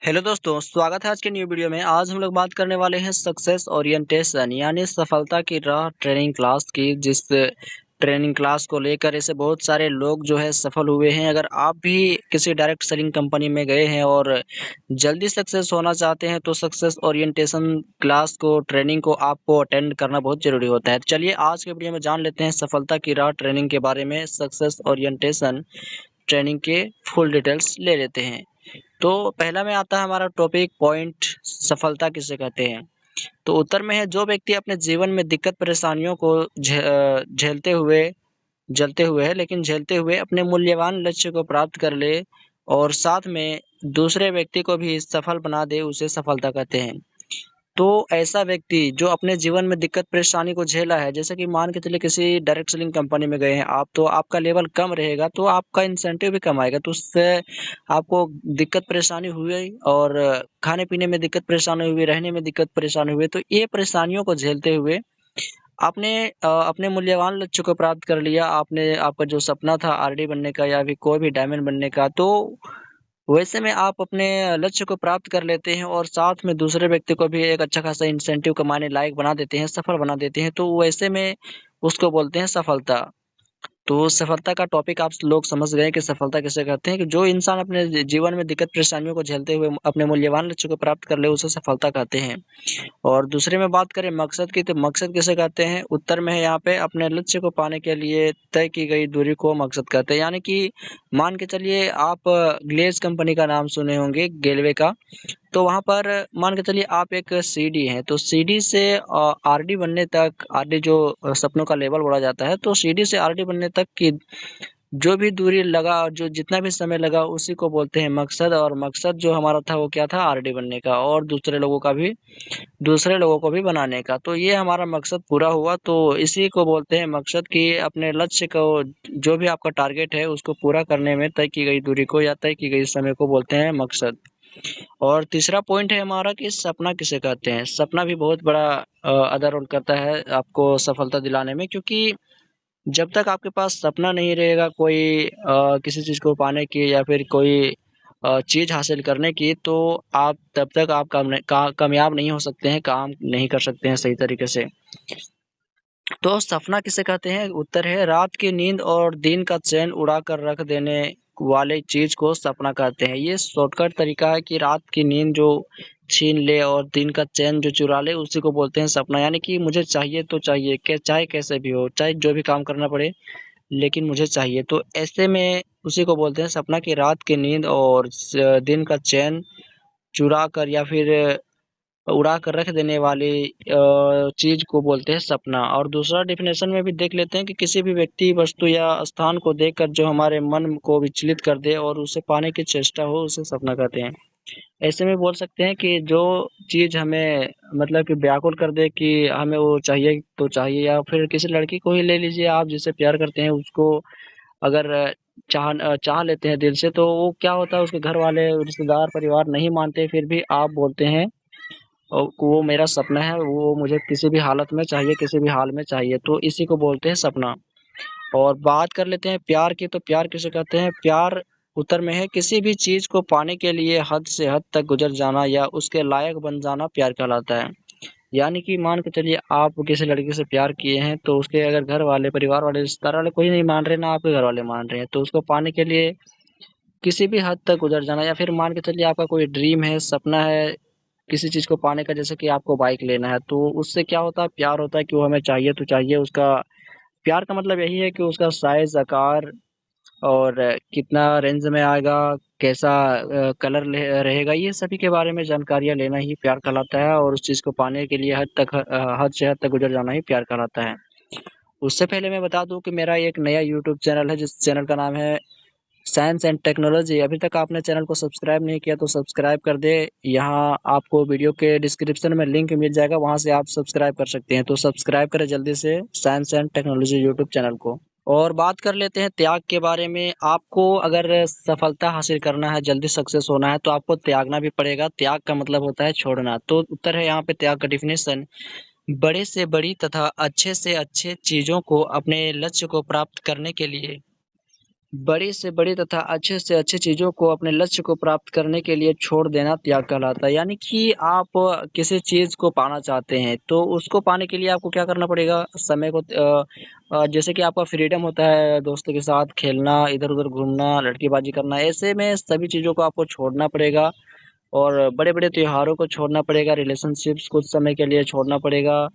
Hello दोस्तों, स्वागत है आज के न्यू वीडियो में। आज हम लोग बात करने वाले हैं सक्सेस ओरिएंटेशन यानी सफलता की राह ट्रेनिंग क्लास की। जिस ट्रेनिंग क्लास को लेकर ऐसे बहुत सारे लोग जो है सफल हुए हैं। अगर आप भी किसी डायरेक्ट सेलिंग कंपनी में गए हैं और जल्दी सक्सेस होना चाहते हैं तो सक्सेस ओरिएंटेशन क्लास को ट्रेनिंग को आपको अटेंड करना बहुत ज़रूरी होता है। तो चलिए आज के वीडियो में जान लेते हैं सफलता की राह ट्रेनिंग के बारे में। सक्सेस ओरिएंटेशन ट्रेनिंग के फुल डिटेल्स ले लेते हैं। तो पहला में आता है हमारा टॉपिक पॉइंट, सफलता किसे कहते हैं। तो उत्तर में है जो व्यक्ति अपने जीवन में दिक्कत परेशानियों को झेलते हुए जलते हुए है लेकिन झेलते हुए अपने मूल्यवान लक्ष्य को प्राप्त कर ले और साथ में दूसरे व्यक्ति को भी सफल बना दे, उसे सफलता कहते हैं। तो ऐसा व्यक्ति जो अपने जीवन में दिक्कत परेशानी को झेला है, जैसे कि मान के चलिए किसी डायरेक्ट सेलिंग कंपनी में गए हैं आप, तो आपका लेवल कम रहेगा तो आपका इंसेंटिव भी कम आएगा, तो उससे आपको दिक्कत परेशानी हुई और खाने पीने में दिक्कत परेशानी हुई, रहने में दिक्कत परेशानी हुई। तो ये परेशानियों को झेलते हुए आपने अपने मूल्यवान लक्ष्य को प्राप्त कर लिया। आपने आपका जो सपना था आरडी बनने का या फिर कोई भी डायमंड बनने का, तो वैसे में आप अपने लक्ष्य को प्राप्त कर लेते हैं और साथ में दूसरे व्यक्ति को भी एक अच्छा खासा इंसेंटिव कमाने लायक बना देते हैं, सफल बना देते हैं। तो वैसे में उसको बोलते हैं सफलता। तो सफलता का टॉपिक आप लोग समझ गए कि सफलता किसे कहते हैं, कि जो इंसान अपने जीवन में दिक्कत परेशानियों को झेलते हुए अपने मूल्यवान लक्ष्य को प्राप्त कर ले, उसे सफलता कहते हैं। और दूसरे में बात करें मकसद की, तो मकसद किसे कहते हैं। उत्तर में है यहाँ पे अपने लक्ष्य को पाने के लिए तय की गई दूरी को मकसद कहते हैं। यानी कि मान के चलिए आप ग्लेज कंपनी का नाम सुने होंगे, गेलवे का। तो वहाँ पर मान के चलिए आप एक सीडी हैं, तो सीडी से आरडी बनने तक, आरडी जो सपनों का लेवल बोला जाता है, तो सीडी से आरडी बनने तक की जो भी दूरी लगा और जो जितना भी समय लगा, उसी को बोलते हैं मकसद। और मकसद जो हमारा था वो क्या था, आरडी बनने का और दूसरे लोगों को भी बनाने का। तो ये हमारा मकसद पूरा हुआ, तो इसी को बोलते हैं मकसद। कि अपने लक्ष्य को, जो भी आपका टारगेट है, उसको पूरा करने में तय की गई दूरी को या तय की गई समय को बोलते हैं मकसद। और तीसरा पॉइंट है हमारा कि सपना किसे कहते हैं। सपना भी बहुत बड़ा अदा रोल करता है आपको सफलता दिलाने में, क्योंकि जब तक आपके पास सपना नहीं रहेगा कोई किसी चीज़ को पाने की या फिर कोई चीज़ हासिल करने की, तो आप तब तक आप कामयाब नहीं हो सकते हैं, काम नहीं कर सकते हैं सही तरीके से। तो सपना किसे कहते हैं। उत्तर है रात की नींद और दिन का चैन उड़ा कर रख देने वाले चीज को सपना कहते हैं। ये शॉर्टकट तरीका है कि रात की नींद जो छीन ले और दिन का चैन जो चुरा ले, उसी को बोलते हैं सपना। यानी कि मुझे चाहिए तो चाहिए, चाहे कैसे भी हो, चाहे जो भी काम करना पड़े, लेकिन मुझे चाहिए। तो ऐसे में उसी को बोलते हैं सपना। की रात की नींद और दिन का चैन चुरा कर या फिर उड़ा कर रख देने वाली चीज को बोलते हैं सपना। और दूसरा डेफिनेशन में भी देख लेते हैं कि किसी भी व्यक्ति, वस्तु या स्थान को देखकर जो हमारे मन को विचलित कर दे और उसे पाने की चेष्टा हो, उसे सपना कहते हैं। ऐसे में बोल सकते हैं कि जो चीज हमें मतलब कि व्याकुल कर दे कि हमें वो चाहिए तो चाहिए। या फिर किसी लड़की को ही ले लीजिए आप, जिससे प्यार करते हैं, उसको अगर चाह लेते हैं दिल से, तो वो क्या होता है, उसके घर वाले, रिश्तेदार, परिवार नहीं मानते, फिर भी आप बोलते हैं और वो मेरा सपना है, वो मुझे किसी भी हालत में चाहिए, किसी भी हाल में चाहिए। तो इसी को बोलते हैं सपना। और बात कर लेते हैं प्यार की। तो प्यार किसे कहते हैं। प्यार उत्तर में है किसी भी चीज को पाने के लिए हद से हद तक गुजर जाना या उसके लायक बन जाना प्यार कहलाता है। यानी कि मान के चलिए आप किसी लड़की से प्यार किए हैं, तो उसके अगर घर वाले, परिवार वाले, रिश्तेदार वाले कोई नहीं मान रहे, ना आपके घर वाले मान रहे हैं, तो उसको पाने के लिए किसी भी हद तक गुजर जाना। या फिर मान के चलिए आपका कोई ड्रीम है, सपना है किसी चीज़ को पाने का, जैसे कि आपको बाइक लेना है, तो उससे क्या होता है, प्यार होता है कि वो हमें चाहिए तो चाहिए। उसका प्यार का मतलब यही है कि उसका साइज़, आकार और कितना रेंज में आएगा, कैसा कलर रहेगा, ये सभी के बारे में जानकारियाँ लेना ही प्यार कहलाता है। और उस चीज़ को पाने के लिए हद से हद तक गुजर जाना ही प्यार कहलाता है। उससे पहले मैं बता दूं कि मेरा एक नया यूट्यूब चैनल है, जिस चैनल का नाम है साइंस एंड टेक्नोलॉजी। अभी तक आपने चैनल को सब्सक्राइब नहीं किया तो सब्सक्राइब कर दे। यहाँ आपको वीडियो के डिस्क्रिप्शन में लिंक मिल जाएगा, वहाँ से आप सब्सक्राइब कर सकते हैं। तो सब्सक्राइब करें जल्दी से science and technology YouTube channel को। और बात कर लेते हैं त्याग के बारे में। आपको अगर सफलता हासिल करना है, जल्दी सक्सेस होना है, तो आपको त्यागना भी पड़ेगा। त्याग का मतलब होता है छोड़ना। तो उत्तर है यहाँ पे त्याग का डिफिनेशन, बड़े से बड़ी तथा अच्छे से अच्छे चीजों को अपने लक्ष्य को प्राप्त करने के लिए बड़ी से बड़ी तथा अच्छे से अच्छी चीज़ों को अपने लक्ष्य को प्राप्त करने के लिए छोड़ देना त्याग कहलाता है। यानी कि आप किसी चीज़ को पाना चाहते हैं, तो उसको पाने के लिए आपको क्या करना पड़ेगा? समय को जैसे कि आपका फ्रीडम होता है दोस्तों के साथ खेलना, इधर-उधर घूमना, लड़कीबाजी करना, ऐसे में सभी चीज़ों को आपको छोड़ना पड़ेगा और बड़े-बड़े त्योहारों को छोड़ना पड़ेगा, रिलेशनशिप्स कुछ समय के लिए छोड़ना पड़ेगा।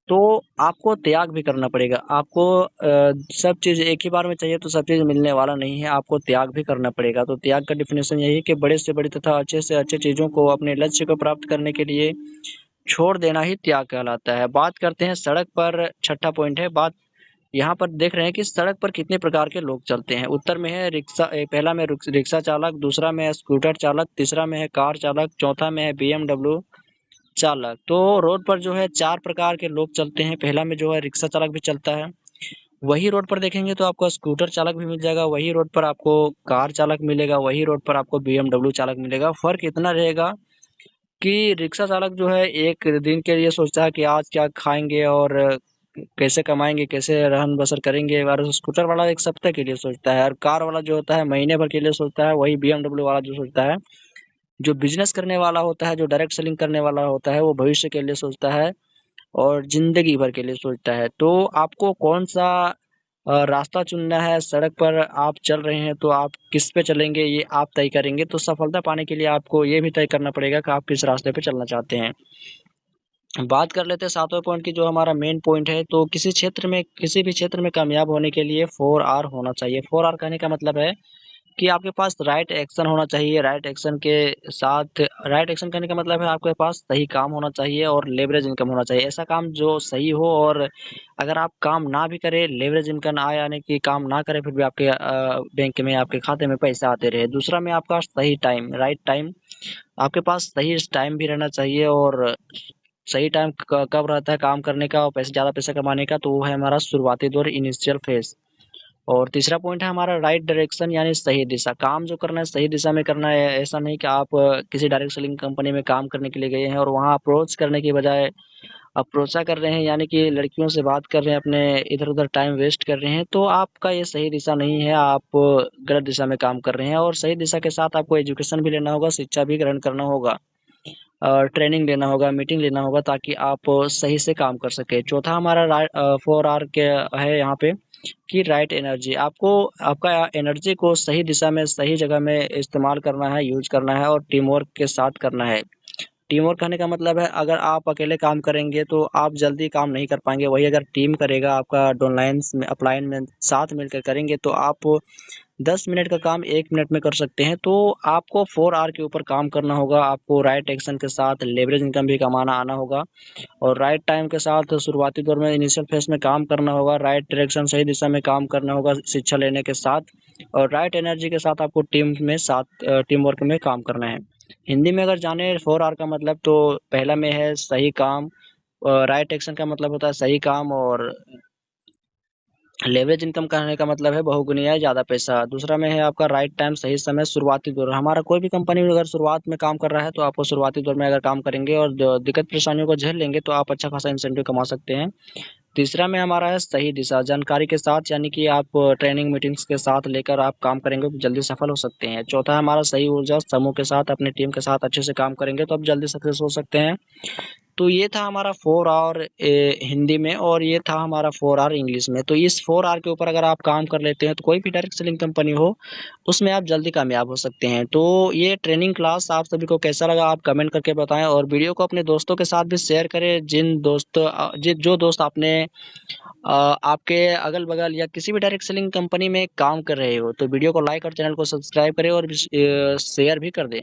तो आपको त्याग भी करना पड़ेगा। आपको सब चीज़ एक ही बार में चाहिए तो सब चीज़ मिलने वाला नहीं है, आपको त्याग भी करना पड़ेगा। तो त्याग का डेफ़िनेशन यही है कि बड़े से बड़ी तथा अच्छे से अच्छे चीज़ों को अपने लक्ष्य को प्राप्त करने के लिए छोड़ देना ही त्याग कहलाता है। बात करते हैं सड़क पर छठा पॉइंट है बात यहाँ पर देख रहे हैं कि सड़क पर कितने प्रकार के लोग चलते हैं। उत्तर में है रिक्शा पहला में रिक्शा चालक, दूसरा में है स्कूटर चालक, तीसरा में है कार चालक, चौथा में है बीएमडब्ल्यू चालक। तो रोड पर जो है 4 प्रकार के लोग चलते हैं। पहला में जो है रिक्शा चालक भी चलता है। वही रोड पर देखेंगे तो आपको स्कूटर चालक भी मिल जाएगा, वही रोड पर आपको कार चालक मिलेगा, वही रोड पर आपको बीएमडब्ल्यू चालक मिलेगा। फ़र्क इतना रहेगा कि रिक्शा चालक जो है एक दिन के लिए सोचता है कि आज क्या खाएँगे और कैसे कमाएँगे, कैसे रहन-बसर करेंगे और स्कूटर वाला 1 सप्ताह के लिए सोचता है और कार वाला जो होता है महीने भर के लिए सोचता है, वही बीएमडब्ल्यू वाला जो सोचता है जो बिज़नेस करने वाला होता है, जो डायरेक्ट सेलिंग करने वाला होता है, वो भविष्य के लिए सोचता है और ज़िंदगी भर के लिए सोचता है। तो आपको कौन-सा रास्ता चुनना है, सड़क पर आप चल रहे हैं तो आप किस पे चलेंगे ये आप तय करेंगे। तो सफलता पाने के लिए आपको ये भी तय करना पड़ेगा कि आप किस रास्ते पे चलना चाहते हैं। बात कर लेते हैं 7वें पॉइंट की जो हमारा मेन पॉइंट है, तो किसी भी क्षेत्र में कामयाब होने के लिए 4 आर होना चाहिए। 4 आर कहने का मतलब है कि आपके पास राइट एक्शन होना चाहिए, राइट एक्शन करने का मतलब है आपके पास सही काम होना चाहिए और लेवरेज इनकम होना चाहिए। ऐसा काम जो सही हो और अगर आप काम ना भी करें, लेवरेज इनकम आए यानी कि काम ना करें फिर भी आपके बैंक में, आपके खाते में पैसा आते रहे। दूसरा में आपका सही टाइम, राइट टाइम आपके पास सही टाइम भी रहना चाहिए और सही टाइम कब रहता है काम करने का और ज़्यादा पैसा कमाने का, तो वो है हमारा शुरुआती दौर, इनिशियल फेज़। और तीसरा पॉइंट है हमारा राइट डायरेक्शन यानी सही दिशा। काम जो करना है सही दिशा में करना है। ऐसा नहीं कि आप किसी डायरेक्ट सेलिंग कंपनी में काम करने के लिए गए हैं और वहाँ अप्रोच करने की बजाय अप्रोचा कर रहे हैं यानी कि लड़कियों से बात कर रहे हैं, अपने इधर-उधर टाइम वेस्ट कर रहे हैं, तो आपका ये सही दिशा नहीं है, आप गलत दिशा में काम कर रहे हैं और सही दिशा के साथ आपको एजुकेशन भी लेना होगा, शिक्षा भी ग्रहण करना होगा। ट्रेनिंग लेना होगा, मीटिंग लेना होगा ताकि आप सही से काम कर सकें। चौथा हमारा 4 आर के है यहाँ पे कि राइट एनर्जी आपको आपका एनर्जी को सही दिशा में, सही जगह में इस्तेमाल करना है, यूज़ करना है और टीम वर्क के साथ करना है। टीम वर्क करने का मतलब है अगर आप अकेले काम करेंगे तो आप जल्दी काम नहीं कर पाएँगे, वही अगर टीम करेगा आपका डाउनलाइन्स में अपलाइन में साथ मिलकर करेंगे तो आप 10 मिनट का काम 1 मिनट में कर सकते हैं। तो आपको 4 आर के ऊपर काम करना होगा, आपको राइट एक्शन के साथ लेवरेज इनकम भी कमाना आना होगा और राइट टाइम के साथ शुरुआती दौर में इनिशियल फेज़ में काम करना होगा, राइट डायरेक्शन सही दिशा में काम करना होगा शिक्षा लेने के साथ और राइट एनर्जी के साथ आपको टीम वर्क में काम करना है। हिंदी में अगर जाने 4 आर का मतलब तो पहला में है सही काम राइट एक्शन का मतलब होता है सही काम और लेवरेज इनकम कहने का मतलब है बहुगुणीय ज़्यादा पैसा। दूसरा में है आपका राइट टाइम सही समय शुरुआती दौर। हमारा कोई भी कंपनी में अगर शुरुआत में काम कर रहा है तो आपको शुरुआती दौर में अगर काम करेंगे और दिक्कत परेशानियों को झेल लेंगे तो आप अच्छा खासा इंसेंटिव कमा सकते हैं। तीसरा में हमारा है सही दिशा, जानकारी के साथ यानी कि आप ट्रेनिंग मीटिंग्स के साथ लेकर आप काम करेंगे तो जल्दी सफल हो सकते हैं। चौथा है हमारा सही ऊर्जा, समूह के साथ अपनी टीम के साथ अच्छे से काम करेंगे तो आप जल्दी सक्सेस हो सकते हैं। तो ये था हमारा 4 आवर हिंदी में और ये था हमारा 4 आवर इंग्लिश में। तो इस 4 आवर के ऊपर अगर आप काम कर लेते हैं तो कोई भी डायरेक्ट सेलिंग कंपनी हो, उसमें आप जल्दी कामयाब हो सकते हैं। तो ये ट्रेनिंग क्लास आप सभी को कैसा लगा आप कमेंट करके बताएँ और वीडियो को अपने दोस्तों के साथ भी शेयर करें जो दोस्त आपके अगल-बगल या किसी भी डायरेक्ट सेलिंग कंपनी में काम कर रहे हो, तो वीडियो को लाइक और चैनल को सब्सक्राइब करें और शेयर भी कर दें।